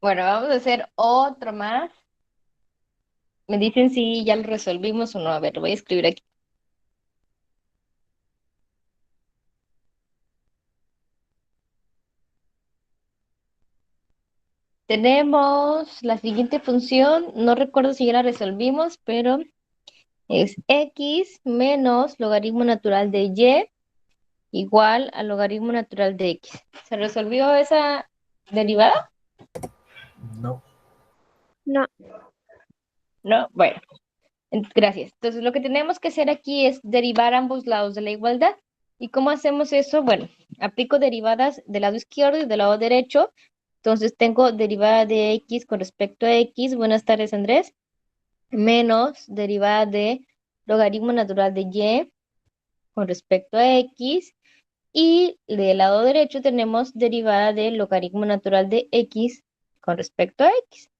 Bueno, vamos a hacer otro más. Me dicen si ya lo resolvimos o no. A ver, lo voy a escribir aquí. Tenemos la siguiente función. No recuerdo si ya la resolvimos, pero es x menos logaritmo natural de y igual al logaritmo natural de x. ¿Se resolvió esa derivada? No. No. No. Bueno, gracias. Entonces, lo que tenemos que hacer aquí es derivar ambos lados de la igualdad. ¿Y cómo hacemos eso? Bueno, aplico derivadas del lado izquierdo y del lado derecho. Entonces, tengo derivada de x con respecto a x. Buenas tardes, Andrés. Menos derivada de logaritmo natural de y con respecto a x. Y del lado derecho tenemos derivada de logaritmo natural de x con respecto a x.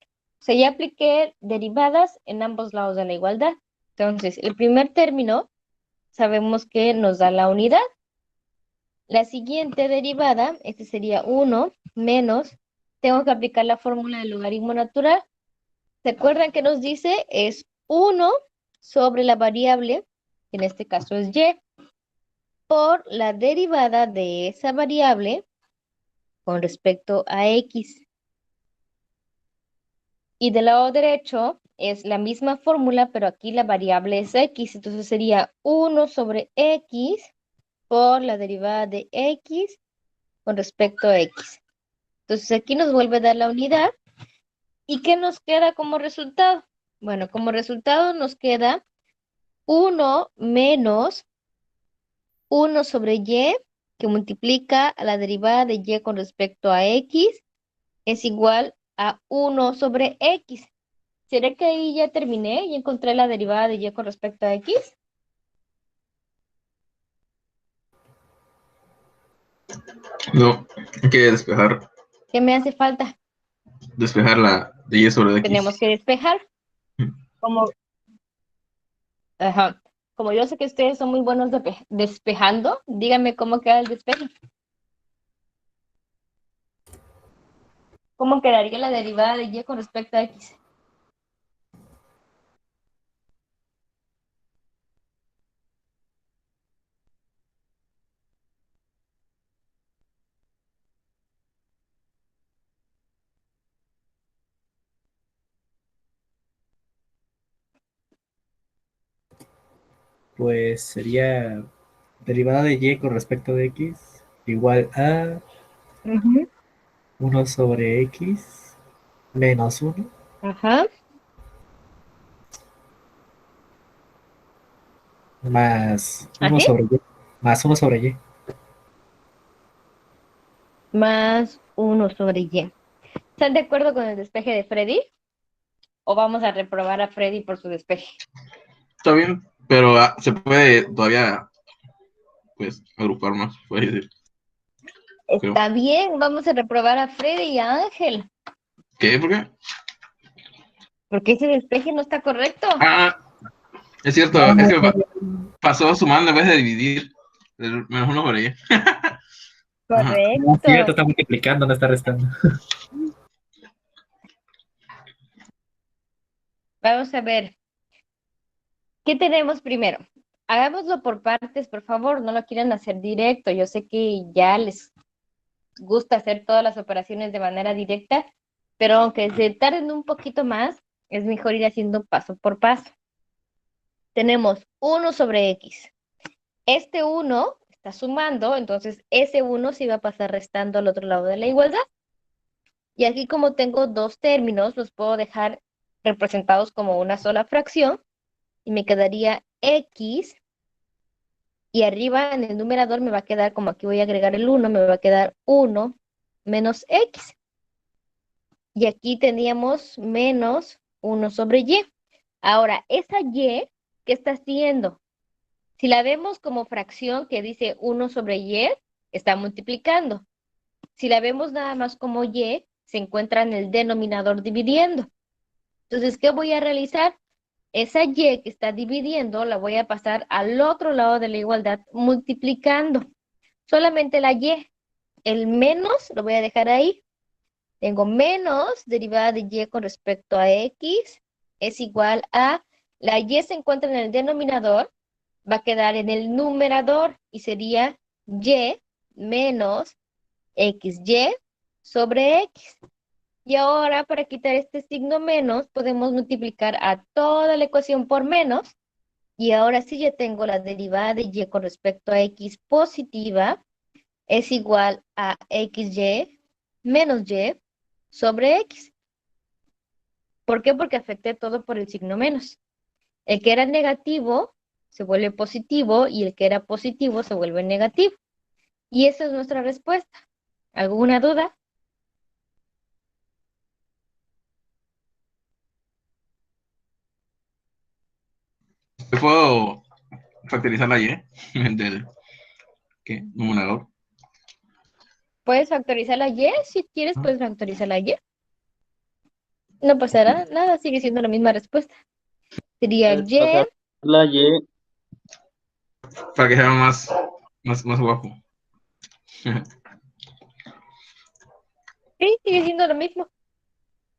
O sea, ya apliqué derivadas en ambos lados de la igualdad. Entonces, el primer término sabemos que nos da la unidad. La siguiente derivada, este sería 1 menos, tengo que aplicar la fórmula del logaritmo natural. ¿Se acuerdan que nos dice? Es 1 sobre la variable, que en este caso es y, por la derivada de esa variable con respecto a x. Y del lado derecho es la misma fórmula, pero aquí la variable es x. Entonces sería 1 sobre x por la derivada de x con respecto a x. Entonces aquí nos vuelve a dar la unidad. ¿Y qué nos queda como resultado? Bueno, como resultado nos queda 1 menos 1 sobre y, que multiplica a la derivada de y con respecto a x, es igual a 1 sobre x. ¿Será que ahí ya terminé y encontré la derivada de y con respecto a x? No, hay que ¿Qué me hace falta? despejar la de y sobre Tenemos x. que despejar. Como, ajá, como yo sé que ustedes son muy buenos despejando, díganme cómo queda el despeje. ¿Cómo quedaría la derivada de y con respecto a x? Pues sería derivada de y con respecto de x igual a Ujú. 1 sobre x menos 1 Ajá. más uno ¿Así? sobre y más 1 sobre y. Más 1 sobre y. ¿Están de acuerdo con el despeje de Freddy? ¿O vamos a reprobar a Freddy por su despeje? Está bien, pero se puede todavía, pues, agrupar más, puede decir, creo. Está bien, vamos a reprobar a Freddy y a Ángel, ¿Qué? ¿Por qué? porque ese despeje no está correcto. Ah, es cierto, es que pasó sumando en vez de dividir. El menos uno por ahí. Ajá. No es cierto, Correcto. está multiplicando, no está restando. Vamos a ver. ¿Qué tenemos primero? Hagámoslo por partes, por favor, no lo quieran hacer directo. Yo sé que ya les gusta hacer todas las operaciones de manera directa, pero aunque se tarden un poquito más, es mejor ir haciendo paso por paso. Tenemos 1 sobre x. Este 1 está sumando, entonces ese 1 se va a pasar restando al otro lado de la igualdad. Y aquí como tengo dos términos, los puedo dejar representados como una sola fracción y me quedaría x y arriba en el numerador me va a quedar, como aquí voy a agregar el 1, me va a quedar 1 menos x. Y aquí teníamos menos 1 sobre y. Ahora, esa y, ¿qué está haciendo? Si la vemos como fracción que dice 1 sobre y, está multiplicando. Si la vemos nada más como y, se encuentra en el denominador dividiendo. Entonces, ¿qué voy a realizar? Esa y que está dividiendo la voy a pasar al otro lado de la igualdad multiplicando. Solamente la y, el menos lo voy a dejar ahí Tengo menos derivada de y con respecto a x es igual a, la y se encuentra en el denominador, va a quedar en el numerador y sería y menos xy sobre x. Y ahora para quitar este signo menos, podemos multiplicar a toda la ecuación por menos. Y ahora sí ya tengo la derivada de y con respecto a x positiva es igual a xy menos y sobre x. ¿Por qué? Porque afecté todo por el signo menos. El que era negativo se vuelve positivo y el que era positivo se vuelve negativo. Y esa es nuestra respuesta. ¿Alguna duda? Yo puedo factorizar la y del ¿qué? Numerador. ¿Puedes factorizar la y? Si quieres, puedes factorizar la y. No pasará nada, sigue siendo la misma respuesta. Sería Al y, pasar la Y, Para que sea más guapo. sí, sigue siendo lo mismo.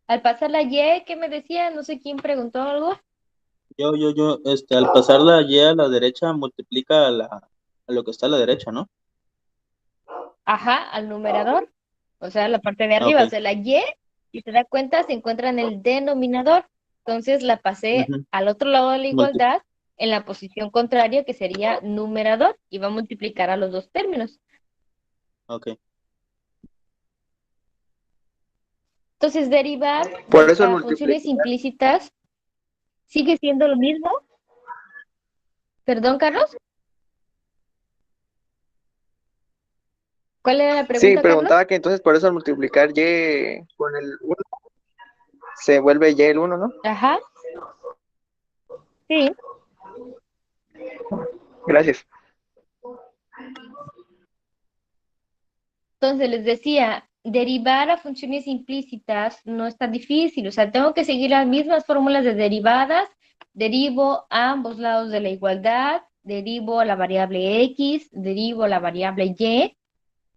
Al pasar la y, ¿qué me decía? No sé quién preguntó algo. al pasar la Y a la derecha, multiplica a lo que está a la derecha, ¿no? Ajá, al numerador. O sea, la parte de Ah, arriba. O ok. sea, la y, si te das cuenta, se encuentra en el denominador. Entonces la pasé Ujú. al otro lado de la Multi- igualdad, en la posición contraria, que sería numerador, y va a multiplicar a los dos términos. ok. Entonces, derivar Por eso el a funciones multiplicar. implícitas sigue siendo lo mismo. Perdón, Carlos. ¿Cuál era la Sí, pregunta, Carlos? preguntaba que entonces por eso al multiplicar y con el uno se vuelve y el uno, ¿no? Ajá, sí. Gracias. Entonces les decía, derivar a funciones implícitas no es tan difícil. O sea, tengo que seguir las mismas fórmulas de derivadas. Derivo a ambos lados de la igualdad, derivo a la variable x, derivo a la variable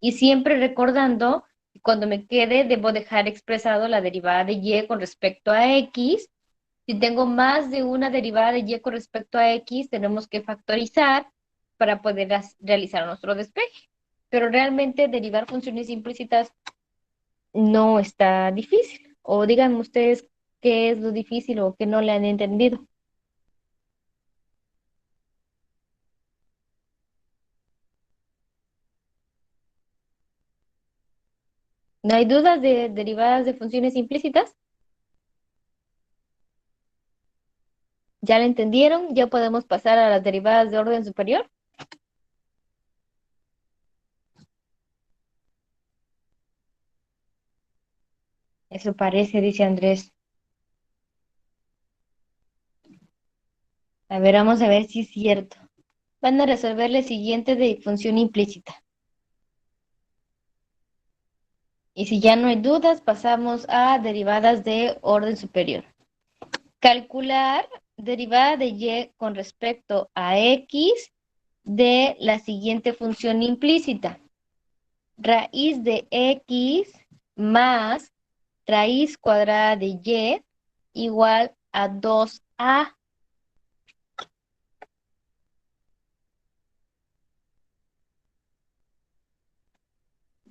y siempre recordando que cuando me quede debo dejar expresado la derivada de y con respecto a x. Si tengo más de una derivada de y con respecto a x, tenemos que factorizar para poder realizar nuestro despeje. Pero realmente derivar funciones implícitas no está difícil. O díganme ustedes qué es lo difícil o qué no le han entendido. ¿No hay dudas de derivadas de funciones implícitas? ¿Ya la entendieron? ¿Ya podemos pasar a las derivadas de orden superior? Eso parece, dice Andrés. A ver, vamos a ver si es cierto. Van a resolver la siguiente de función implícita. Y si ya no hay dudas, pasamos a derivadas de orden superior. Calcular derivada de y con respecto a x de la siguiente función implícita. Raíz de x más raíz cuadrada de y igual a 2a.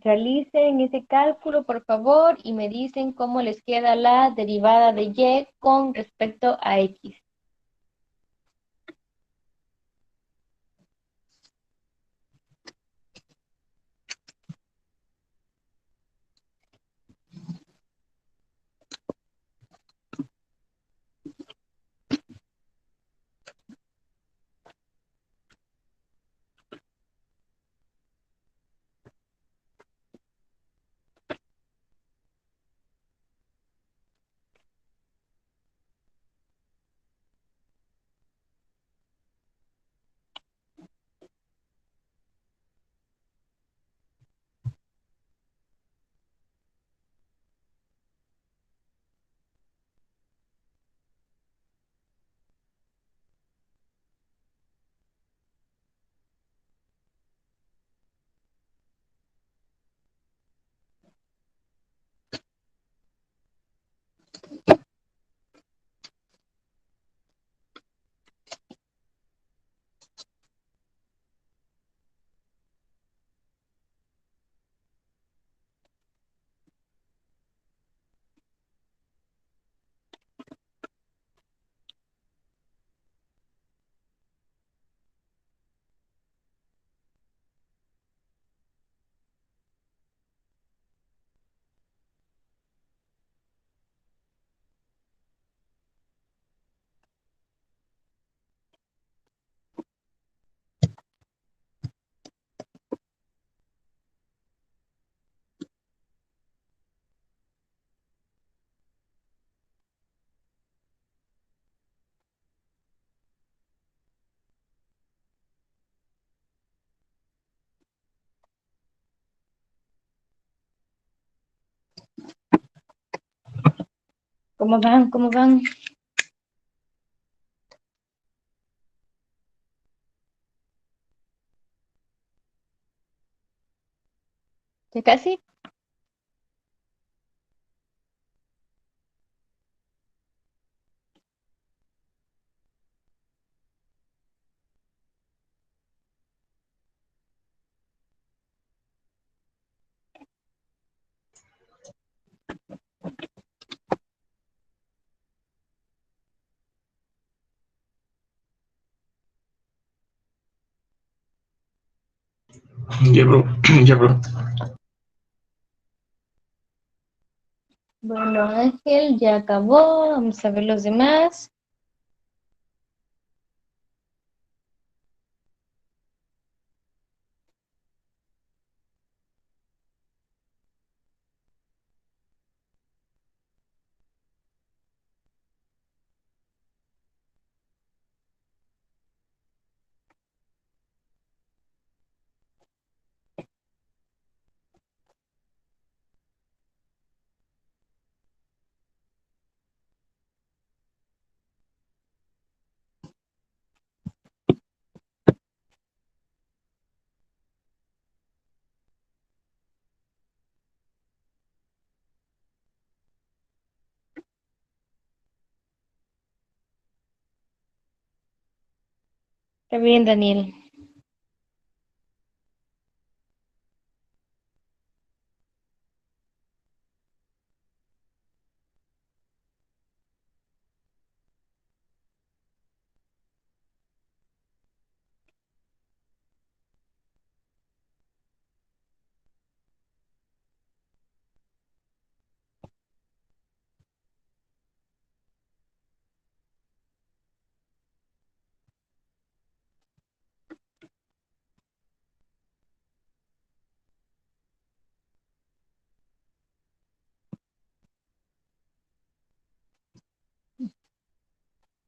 Realicen ese cálculo, por favor, y me dicen cómo les queda la derivada de y con respecto a x. ¿Cómo van? ¿Cómo van? ¿Ya casi? Ya, bro. Ya, bro. Bueno, Ángel, ya acabó. Vamos a ver los demás. Está bien, Daniel.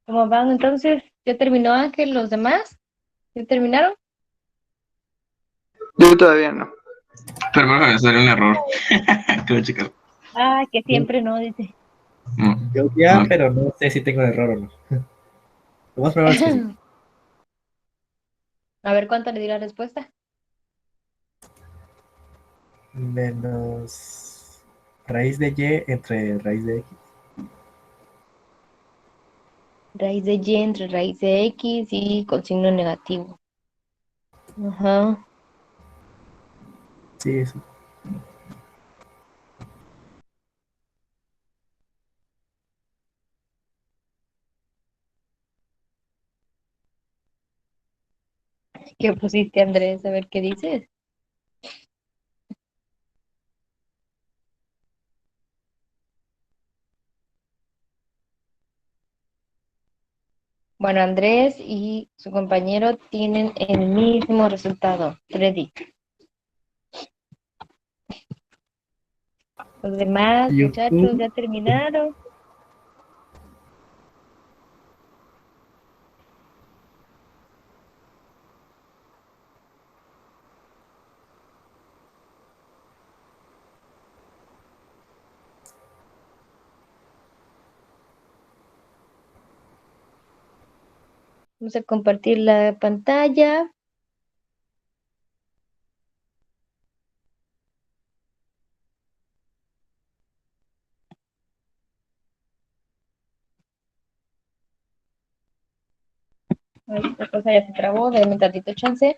¿Cómo van? Entonces, ¿ya terminó Ángel? ¿Los demás? ¿Ya terminaron? Yo todavía no. Pero creo que sería un error. Quiero checar. Ah, que siempre no, dice. No. Yo ya, No. pero no sé si tengo error o no. Lo más probable es que sí. A ver cuánto le di la respuesta. Menos raíz de y entre raíz de x. Raíz de y entre raíz de x y con signo negativo. Ajá. Sí, eso. ¿Qué pusiste, Andrés? A ver qué dices. Bueno, Andrés y su compañero tienen el mismo resultado. Freddy. Los demás muchachos YouTube. ya terminaron. Vamos a compartir la pantalla. Ay, esta cosa ya se trabó, denme un tantito chance.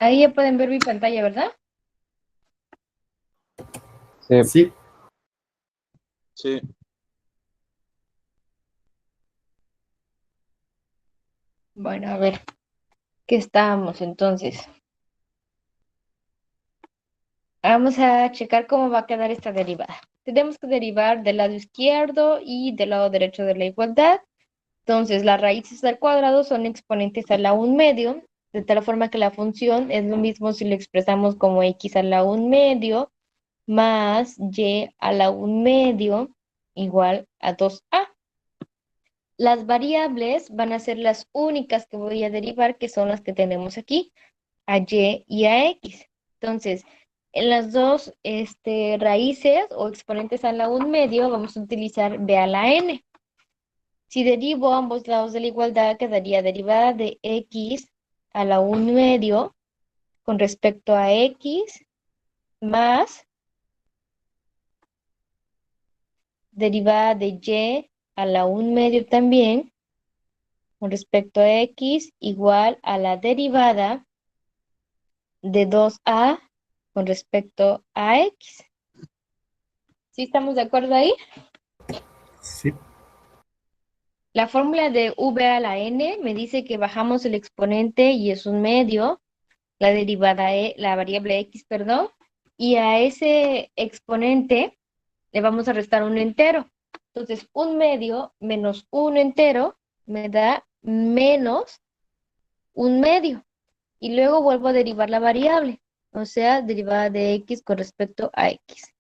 Ahí ya pueden ver mi pantalla, ¿verdad? Sí, Sí, Sí. Bueno, a ver, ¿qué estábamos entonces? Vamos a checar cómo va a quedar esta derivada. Tenemos que derivar del lado izquierdo y del lado derecho de la igualdad. Entonces, las raíces al cuadrado son exponentes a la 1/2, de tal forma que la función es lo mismo si lo expresamos como x a la 1/2 más y a la 1/2 igual a 2a. Las variables van a ser las únicas que voy a derivar, que son las que tenemos aquí, a y y a x. Entonces, en las dos raíces o exponentes a la 1/2 vamos a utilizar b a la n. Si derivo ambos lados de la igualdad, quedaría derivada de x a la 1/2 con respecto a x más derivada de y a la 1/2 también con respecto a x igual a la derivada de 2a con respecto a x. ¿Sí estamos de acuerdo ahí? sí. La fórmula de v a la n me dice que bajamos el exponente y es 1/2, la derivada la variable x, perdón, y a ese exponente le vamos a restar un entero. Entonces, 1/2 menos un entero me da menos 1/2. Y luego vuelvo a derivar la variable, o sea, derivada de x con respecto a x.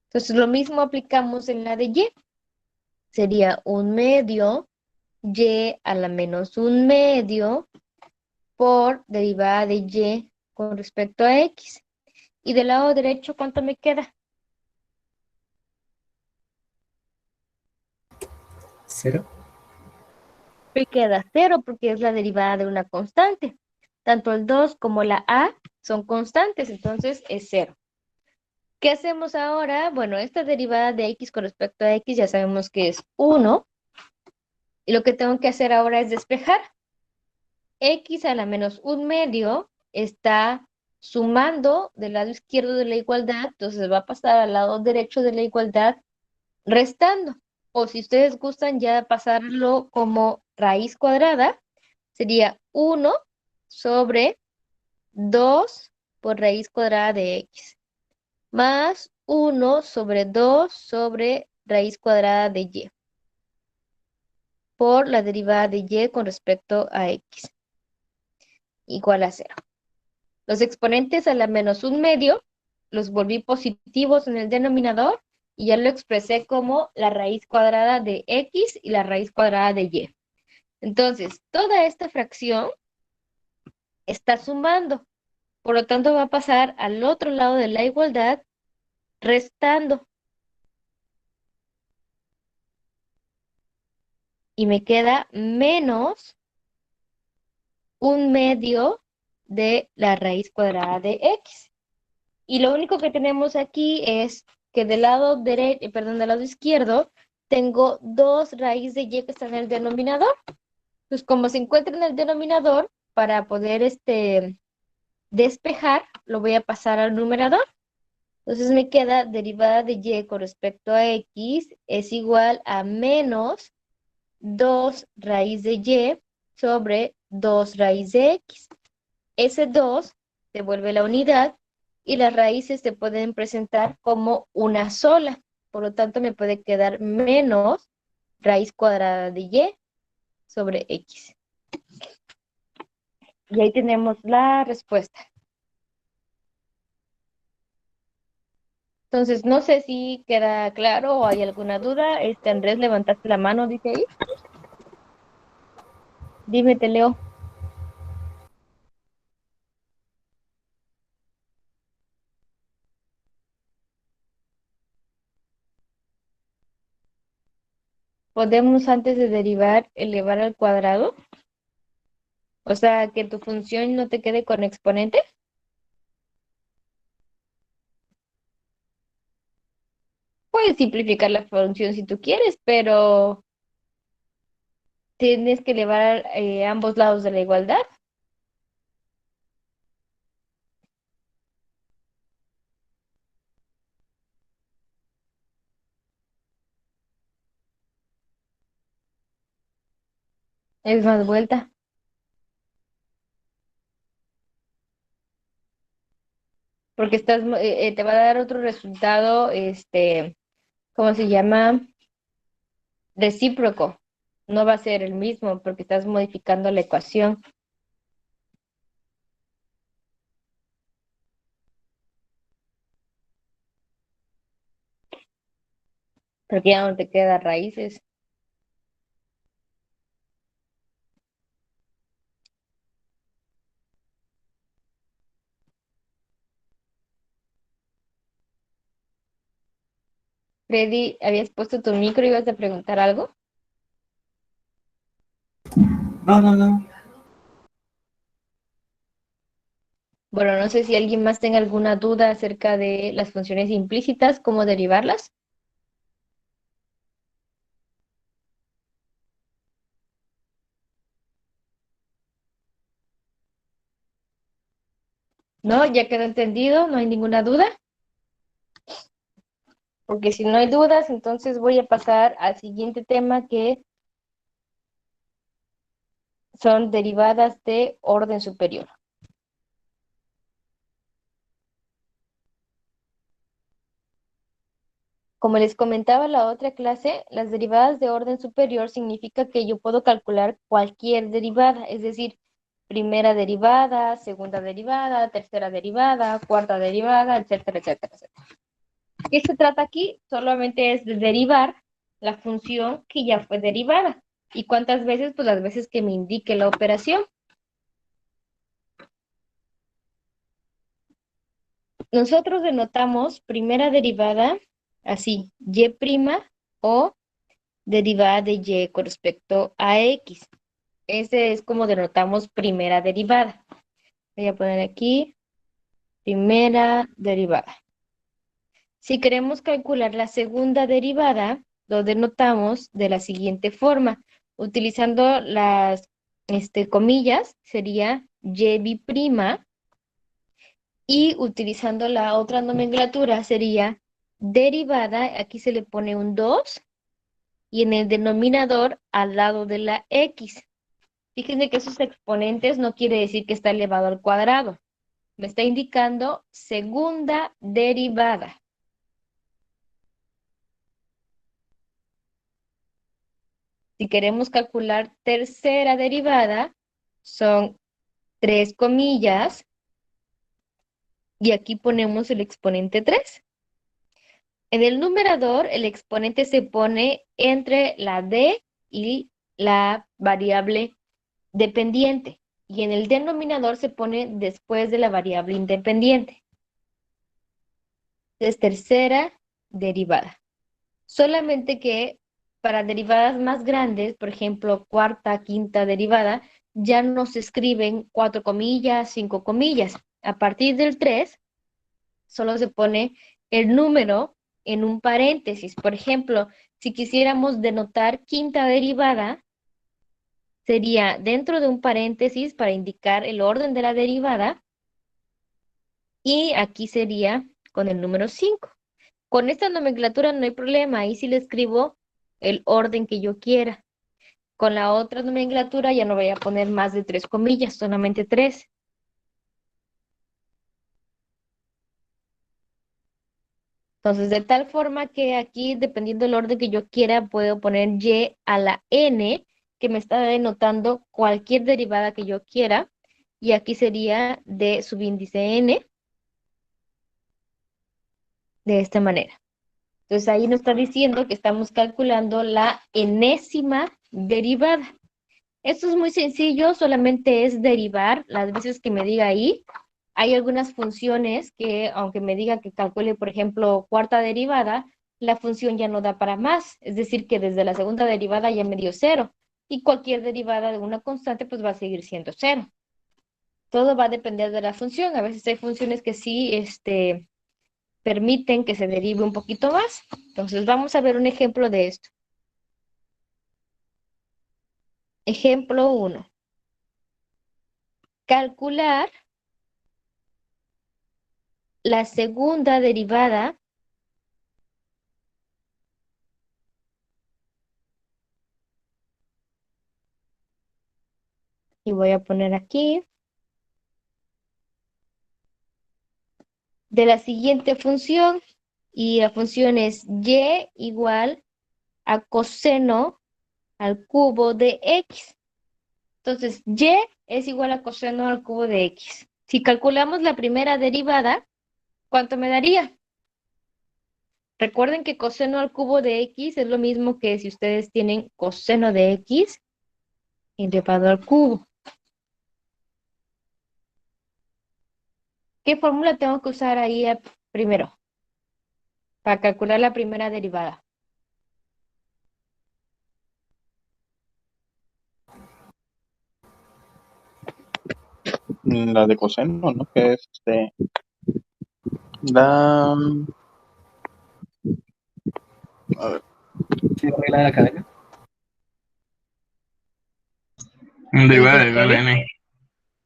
Entonces, lo mismo aplicamos en la de y. Sería 1/2 y a la menos 1/2 por derivada de y con respecto a x. Y del lado derecho, ¿cuánto me queda? 0. Me queda 0 porque es la derivada de una constante. Tanto el 2 como la a son constantes, entonces es 0. ¿Qué hacemos ahora? Bueno, esta derivada de x con respecto a x ya sabemos que es 1. Y lo que tengo que hacer ahora es despejar. X a la menos 1/2 está sumando del lado izquierdo de la igualdad, entonces va a pasar al lado derecho de la igualdad restando. O si ustedes gustan ya pasarlo como raíz cuadrada, sería 1 sobre 2 por raíz cuadrada de x, más 1 sobre 2 sobre raíz cuadrada de y, por la derivada de y con respecto a x, igual a 0. Los exponentes a la menos 1/2 los volví positivos en el denominador y ya lo expresé como la raíz cuadrada de x y la raíz cuadrada de y. Entonces, toda esta fracción está sumando. Por lo tanto, va a pasar al otro lado de la igualdad restando. Y me queda menos 1/2 de la raíz cuadrada de x. Y lo único que tenemos aquí es que del lado derecho, perdón, del lado izquierdo, tengo 2 raíz de y que están en el denominador. Pues como se encuentra en el denominador, para poder despejar, lo voy a pasar al numerador. Entonces me queda derivada de y con respecto a x es igual a menos 2 raíz de y sobre 2 raíz de x. Ese 2 devuelve la unidad y las raíces se pueden presentar como una sola. Por lo tanto, me puede quedar menos raíz cuadrada de y sobre x. Y ahí tenemos la respuesta. Entonces, no sé si queda claro o hay alguna duda. Andrés, levantaste la mano, dice ahí. Dime, te leo. ¿Podemos antes de derivar elevar al cuadrado? O sea, que tu función no te quede con exponente. Puedes simplificar la función si tú quieres, pero tienes que elevar ambos lados de la igualdad. Es más vuelta. Porque te va a dar otro resultado, ¿cómo se llama? Recíproco. No va a ser el mismo porque estás modificando la ecuación. Porque ya no te queda raíces. Freddy, ¿habías puesto tu micro y ibas a preguntar algo? No. Bueno, no sé si alguien más tenga alguna duda acerca de las funciones implícitas, cómo derivarlas. ¿No? ¿Ya quedó entendido? ¿No hay ninguna duda? Porque si no hay dudas, entonces voy a pasar al siguiente tema que son derivadas de orden superior. Como les comentaba en la otra clase, las derivadas de orden superior significa que yo puedo calcular cualquier derivada, es decir, primera derivada, segunda derivada, tercera derivada, cuarta derivada, etcétera, etcétera, etcétera. ¿Qué se trata aquí? Solamente es de derivar la función que ya fue derivada. ¿Y cuántas veces? Pues las veces que me indique la operación. Nosotros denotamos primera derivada así, y' o derivada de y con respecto a x. Ese es como denotamos primera derivada. Voy a poner aquí primera derivada. Si queremos calcular la segunda derivada, lo denotamos de la siguiente forma. Utilizando las comillas, sería y' y utilizando la otra nomenclatura sería derivada, aquí se le pone un 2 y en el denominador al lado de la x. Fíjense que esos exponentes no quiere decir que está elevado al cuadrado. Me está indicando segunda derivada. Si queremos calcular tercera derivada, son 3 comillas y aquí ponemos el exponente 3. En el numerador, el exponente se pone entre la d y la variable dependiente. Y en el denominador se pone después de la variable independiente. Es tercera derivada. Solamente que para derivadas más grandes, por ejemplo, cuarta, quinta derivada, ya no se escriben 4 comillas, 5 comillas. A partir del 3, solo se pone el número en un paréntesis. Por ejemplo, si quisiéramos denotar quinta derivada, sería dentro de un paréntesis para indicar el orden de la derivada y aquí sería con el número 5. Con esta nomenclatura no hay problema, ahí sí le escribo el orden que yo quiera. Con la otra nomenclatura ya no voy a poner más de 3 comillas, solamente 3. Entonces, de tal forma que aquí, dependiendo del orden que yo quiera, puedo poner y a la n, que me está denotando cualquier derivada que yo quiera. Y aquí sería d subíndice n. de esta manera. Entonces ahí nos está diciendo que estamos calculando la enésima derivada. Esto es muy sencillo, solamente es derivar las veces que me diga ahí. Hay algunas funciones que, aunque me diga que calcule, por ejemplo, cuarta derivada, la función ya no da para más. Es decir, que desde la segunda derivada ya me dio cero. Y cualquier derivada de una constante, pues va a seguir siendo cero. Todo va a depender de la función. A veces hay funciones que sí, permiten que se derive un poquito más. Entonces, vamos a ver un ejemplo de esto. Ejemplo 1. Calcular la segunda derivada y voy a poner aquí de la siguiente función y la función es y igual a coseno al cubo de x. Entonces, y es igual a coseno al cubo de x. Si calculamos la primera derivada, ¿cuánto me daría? Recuerden que coseno al cubo de x es lo mismo que si ustedes tienen coseno de x elevado al cubo. ¿Qué fórmula tengo que usar ahí primero para calcular la primera derivada? La de coseno, ¿no? Que es la... A ver, ¿Sí regla de la cadena? Derivada ¿Dices de la Freddy? n.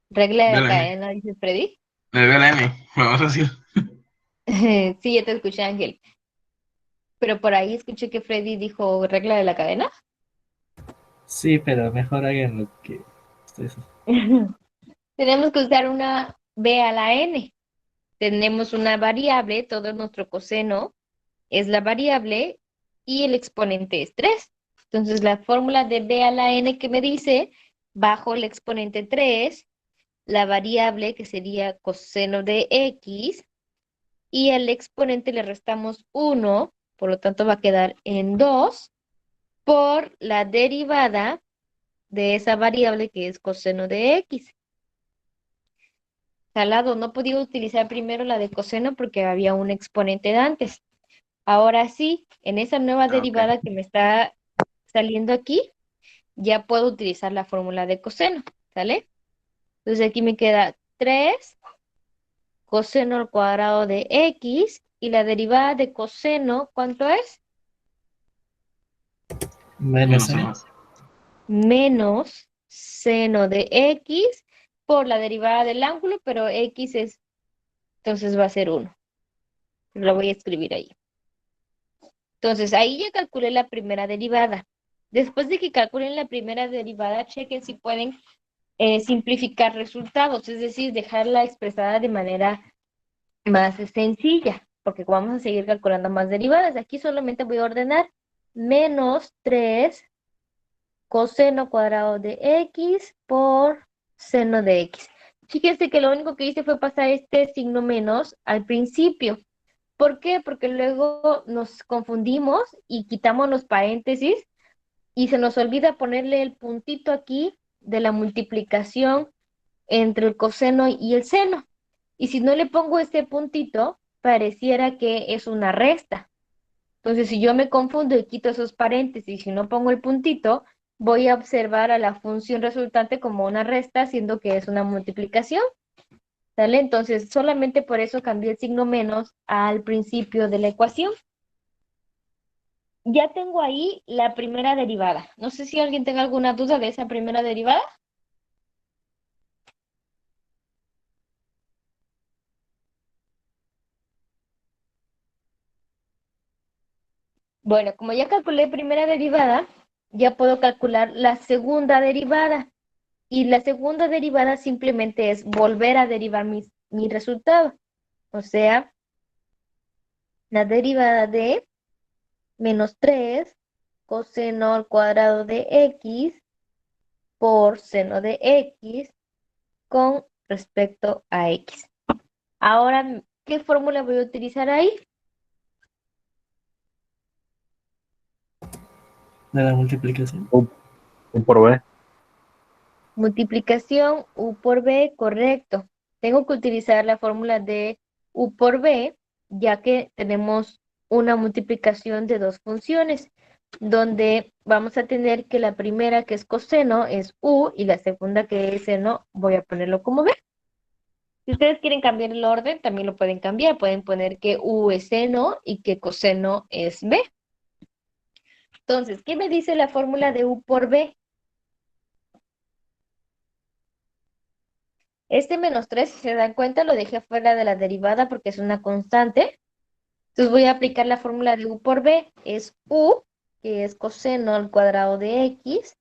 Regla de De la la n. cadena, dices Freddy. De la n. Vamos a decir. Sí, ya te escuché, Ángel. Pero por ahí escuché que Freddy dijo regla de la cadena. Sí, pero mejor hagan lo que ustedes hacen. Tenemos que usar una b a la n. Tenemos una variable, todo nuestro coseno es la variable y el exponente es 3. Entonces la fórmula de b a la n que me dice, bajo el exponente 3, la variable que sería coseno de x, y al exponente le restamos 1, por lo tanto va a quedar en 2, por la derivada de esa variable que es coseno de x. Salado, no podía utilizar primero la de coseno porque había un exponente de antes. Ahora sí, en esa nueva Ok. derivada que me está saliendo aquí, ya puedo utilizar la fórmula de coseno, ¿sale? Entonces aquí me queda 3 coseno al cuadrado de x, y la derivada de coseno, ¿cuánto es? Menos n. Menos seno de x por la derivada del ángulo, pero x es, entonces va a ser 1. Lo voy a escribir ahí. Entonces, ahí ya calculé la primera derivada. Después de que calculen la primera derivada, chequen si pueden simplificar resultados, es decir, dejarla expresada de manera más sencilla, porque vamos a seguir calculando más derivadas. Aquí solamente voy a ordenar menos 3 coseno cuadrado de x por seno de x. Fíjense que lo único que hice fue pasar este signo menos al principio. ¿Por qué? Porque luego nos confundimos y quitamos los paréntesis y se nos olvida ponerle el puntito aquí de la multiplicación entre el coseno y el seno. Y si no le pongo este puntito, pareciera que es una resta. Entonces, si yo me confundo y quito esos paréntesis y no pongo el puntito, voy a observar a la función resultante como una resta, siendo que es una multiplicación. ¿Sale? Entonces, solamente por eso cambié el signo menos al principio de la ecuación. Ya tengo ahí la primera derivada. No sé si alguien tenga alguna duda de esa primera derivada. Bueno, como ya calculé primera derivada, ya puedo calcular la segunda derivada. Y la segunda derivada simplemente es volver a derivar mi resultado. O sea, la derivada de menos 3 coseno al cuadrado de x por seno de x con respecto a x. Ahora, ¿qué fórmula voy a utilizar ahí? de la multiplicación. U por B. Multiplicación U por B, correcto. Tengo que utilizar la fórmula de U por B, ya que tenemos una multiplicación de dos funciones, donde vamos a tener que la primera, que es coseno, es U, y la segunda, que es seno, voy a ponerlo como B. Si ustedes quieren cambiar el orden, también lo pueden cambiar. Pueden poner que U es seno y que coseno es B. Entonces, ¿qué me dice la fórmula de U por B? Este menos 3, si se dan cuenta, lo dejé fuera de la derivada porque es una constante. Entonces voy a aplicar la fórmula de U por B. Es U, que es coseno al cuadrado de X,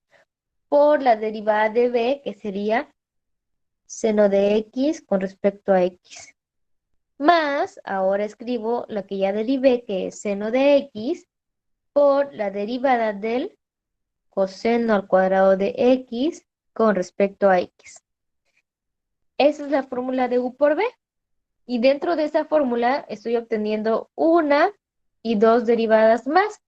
por la derivada de B, que sería seno de X con respecto a X. Más, ahora escribo lo que ya derivé, que es seno de X, por la derivada del coseno al cuadrado de X con respecto a X. Esa es la fórmula de U por B. Y dentro de esa fórmula estoy obteniendo una y dos derivadas más.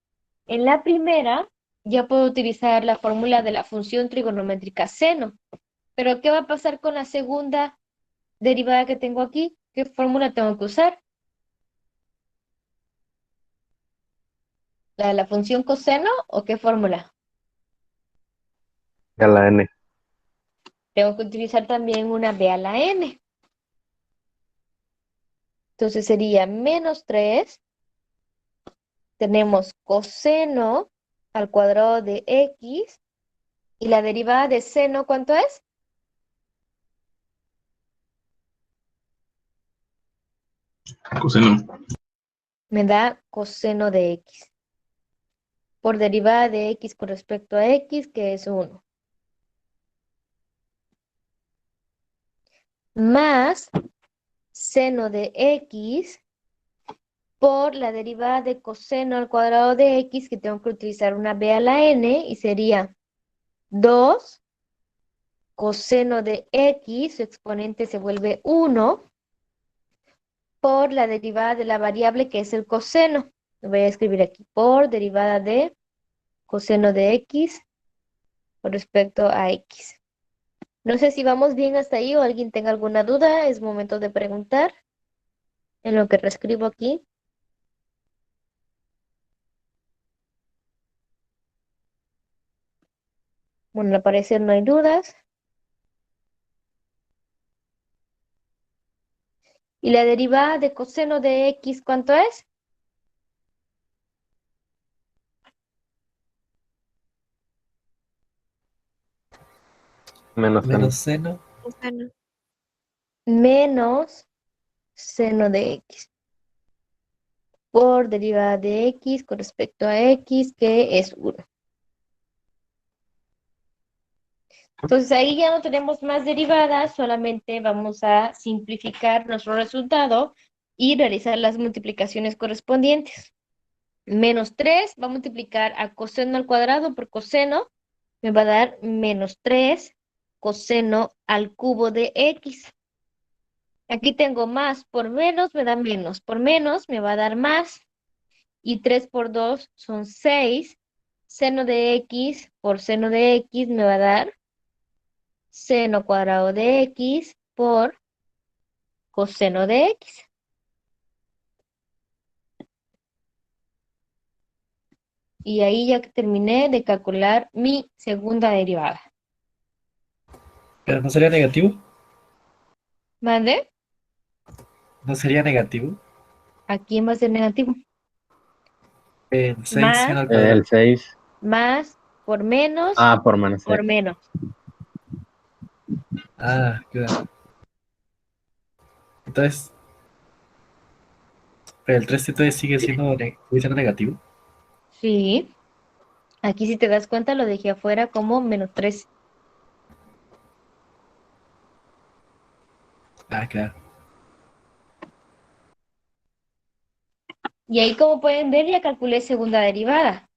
En la primera ya puedo utilizar la fórmula de la función trigonométrica seno. Pero ¿qué va a pasar con la segunda derivada que tengo aquí? ¿Qué fórmula tengo que usar? ¿La de la función coseno o qué fórmula? A la N. Tengo que utilizar también una b a la n. Entonces sería menos 3. Tenemos coseno al cuadrado de X. ¿Y la derivada de seno cuánto es? Coseno. Me da coseno de X. Por derivada de X con respecto a X, que es 1. Más seno de X por la derivada de coseno al cuadrado de X, que tengo que utilizar una b a la n, y sería 2 coseno de X, su exponente se vuelve 1, por la derivada de la variable que es el coseno. Lo voy a escribir aquí, por derivada de coseno de X con respecto a X. No sé si vamos bien hasta ahí o alguien tenga alguna duda. Es momento de preguntar en lo que reescribo aquí. Bueno, al parecer no hay dudas. ¿Y la derivada de coseno de X cuánto es? Menos N. Menos seno. Menos seno de X. Por derivada de X con respecto a X, que es 1. Entonces ahí ya no tenemos más derivadas, solamente vamos a simplificar nuestro resultado y realizar las multiplicaciones correspondientes. Menos 3 va a multiplicar a coseno al cuadrado por coseno, me va a dar menos 3 coseno al cubo de X. Aquí tengo más por menos, me da menos. Por menos me va a dar más. Y 3 por 2 son 6. Seno de X por seno de X me va a dar seno cuadrado de X por coseno de X. Y ahí ya terminé de calcular mi segunda derivada. Pero no sería negativo. ¿Vale? No sería negativo. Aquí va a ser negativo. 6 Más, seno al cuadrado. El 6. más, por menos, Ah, por menos por C. menos. Ah, claro. Entonces, pero el 3 entonces sigue siendo negativo. Sí. Aquí si te das cuenta lo dejé afuera como menos 3. Ah, claro. Y ahí como pueden ver ya calculé segunda derivada.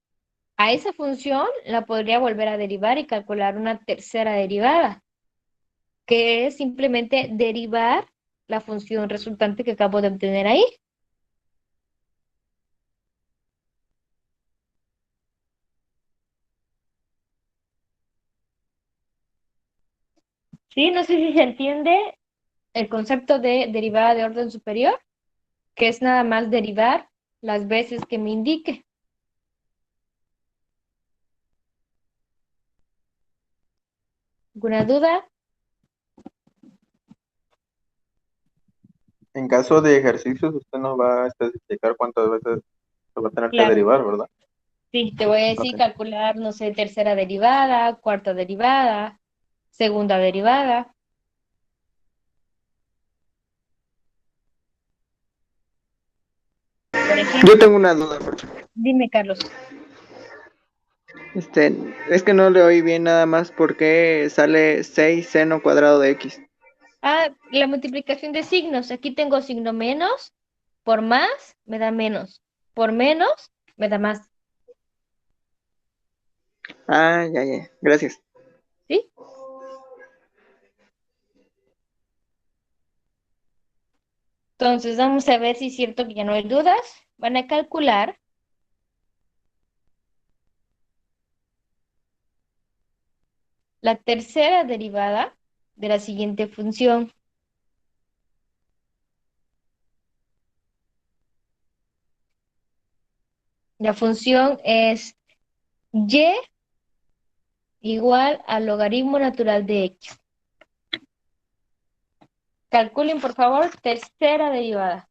A esa función la podría volver a derivar y calcular una tercera derivada, que es simplemente derivar la función resultante que acabo de obtener ahí. Sí, no sé si se entiende el concepto de derivada de orden superior, que es nada más derivar las veces que me indique. ¿Alguna duda? En caso de ejercicios, usted nos va a especificar cuántas veces se va a tener que Claro. derivar, ¿verdad? Sí, te voy a decir Ok. calcular, no sé, tercera derivada, cuarta derivada, segunda derivada. Por ejemplo, Yo tengo una duda, profe. dime, Carlos. Es que no le oí bien nada más por qué sale 6 seno cuadrado de x. Ah, la multiplicación de signos. Aquí tengo signo menos. Por más, me da menos. Por menos, me da más. Ah, ya, ya. Gracias. ¿Sí? Entonces, vamos a ver si es cierto que ya no hay dudas. Van a calcular la tercera derivada de la siguiente función. La función es y igual al logaritmo natural de x. Calculen, por favor, tercera derivada.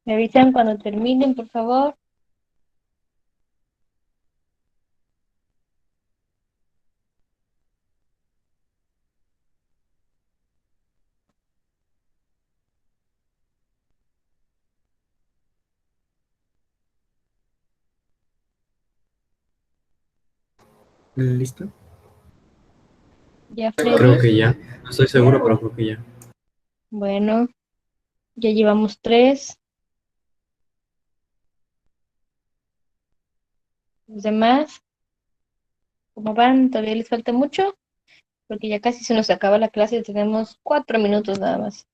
Me avisan cuando terminen, por favor. ¿Listo? Ya, Creo Freddy. que ya. No estoy seguro, pero creo que ya. Bueno, ya llevamos 3. Los demás, ¿cómo van? ¿Todavía les falta mucho? Porque ya casi se nos acaba la clase y tenemos 4 minutos nada más.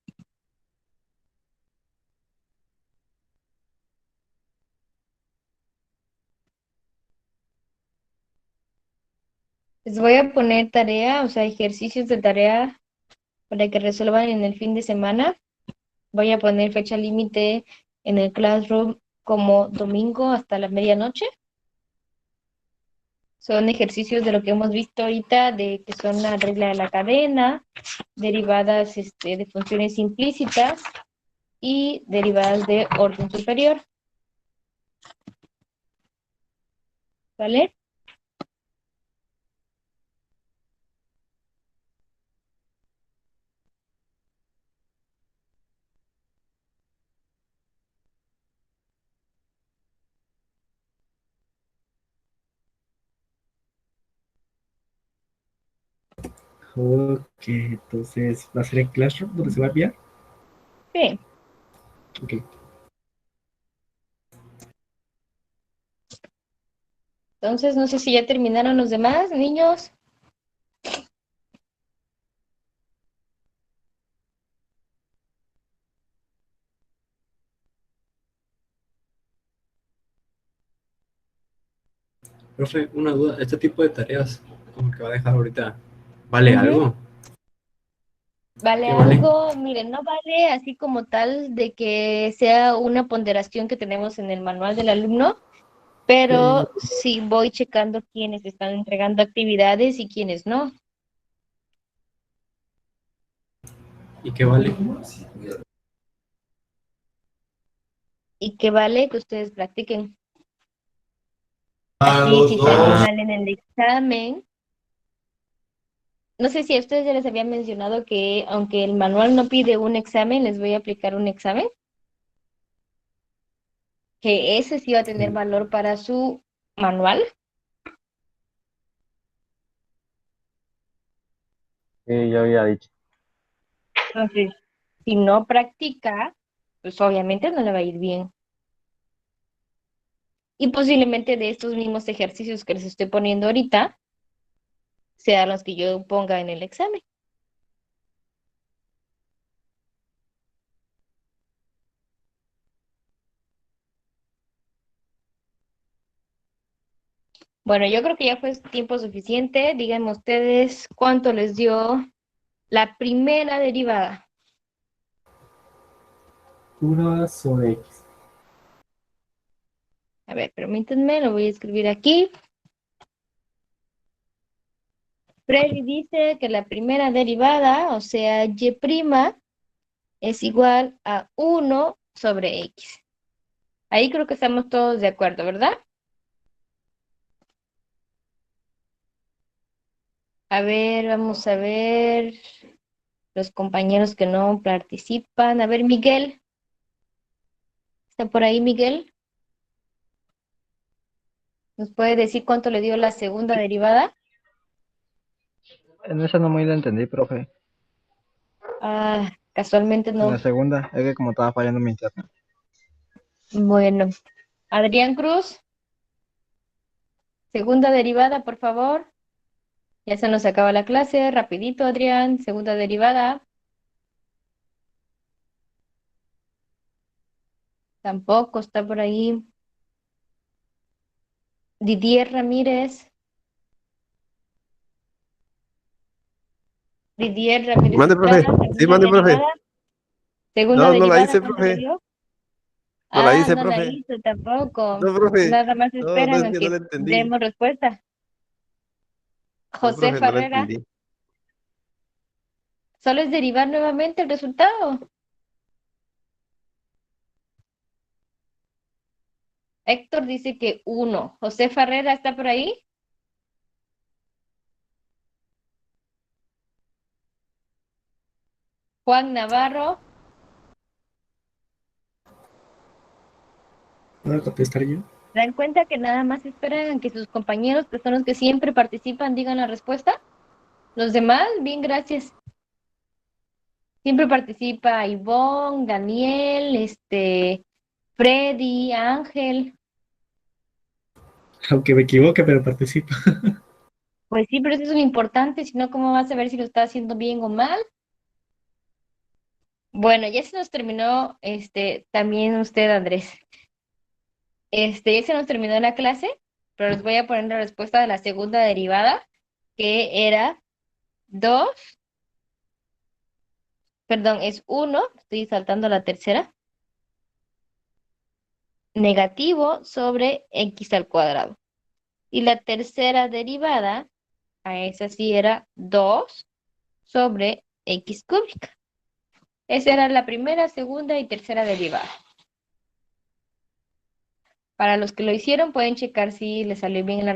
Les voy a poner tarea, o sea, ejercicios de tarea para que resuelvan en el fin de semana. Voy a poner fecha límite en el Classroom como domingo hasta la medianoche. Son ejercicios de lo que hemos visto ahorita, de que son la regla de la cadena, derivadas de funciones implícitas y derivadas de orden superior. ¿Vale? Ok, entonces va a ser en Classroom donde se va a enviar. Sí. Ok. Entonces, no sé si ya terminaron los demás, niños. Profe, una duda, este tipo de tareas, como que va a dejar ahorita, ¿vale Ujú. algo? Vale ¿Qué vale? algo, miren, no vale así como tal de que sea una ponderación que tenemos en el manual del alumno, pero sí voy checando quiénes están entregando actividades y quiénes no. ¿Y qué vale? Y que vale que ustedes practiquen. Así, si salen mal en el examen. No sé si a ustedes ya les había mencionado que aunque el manual no pide un examen, les voy a aplicar un examen, que ese sí va a tener valor para su manual. Sí, yo había dicho. Entonces, si no practica, pues obviamente no le va a ir bien. Y posiblemente de estos mismos ejercicios que les estoy poniendo ahorita, sean los que yo ponga en el examen. Bueno, yo creo que ya fue tiempo suficiente. Díganme ustedes cuánto les dio la primera derivada. 1 sobre X. A ver, permítanme, lo voy a escribir aquí. Freddy dice que la primera derivada, o sea, y' es igual a 1 sobre X. Ahí creo que estamos todos de acuerdo, ¿verdad? A ver, vamos a ver los compañeros que no participan. A ver, Miguel. ¿Está por ahí, Miguel? ¿Nos puede decir cuánto le dio la segunda derivada? En esa no muy la entendí, profe. Ah, casualmente En la no. segunda, es que como estaba fallando mi internet. Bueno, Adrián Cruz, segunda derivada, por favor. Ya se nos acaba la clase. Rapidito, Adrián. Segunda derivada. Tampoco está por ahí. Didier Ramírez. Didier Ramírez Mande, está. profe. Sí, Segunda mande, profe. derivada. Segunda No, no la derivada, hice, ¿cuánto le profe. dio? No la Ah, hice, no la profe. hizo tampoco. No, profe. Nada más No, no esperan es a que no la que entendí. demos respuesta. No, José profe, no la Farrera. entendí. Solo es derivar nuevamente el resultado. Héctor dice que 1. José Farrera está por ahí. Juan Navarro. ¿Puedo contestar yo? ¿Se dan cuenta que nada más esperan a que sus compañeros, que son los que siempre participan, digan la respuesta? Los demás, bien, gracias. Siempre participa Ivonne, Daniel, Freddy, Ángel. Aunque me equivoque, pero participo. Pues sí, pero eso es lo importante, si no, ¿cómo vas a ver si lo está haciendo bien o mal? Bueno, ya se nos terminó, también usted, Andrés. Ya se nos terminó la clase, pero les voy a poner la respuesta de la segunda derivada, que era 2, perdón, es 1, estoy saltando la tercera, negativo sobre x al cuadrado. Y la tercera derivada, a esa sí era 2 sobre x cúbica. Esa era la primera, segunda y tercera derivada. Para los que lo hicieron, pueden checar si les salió bien la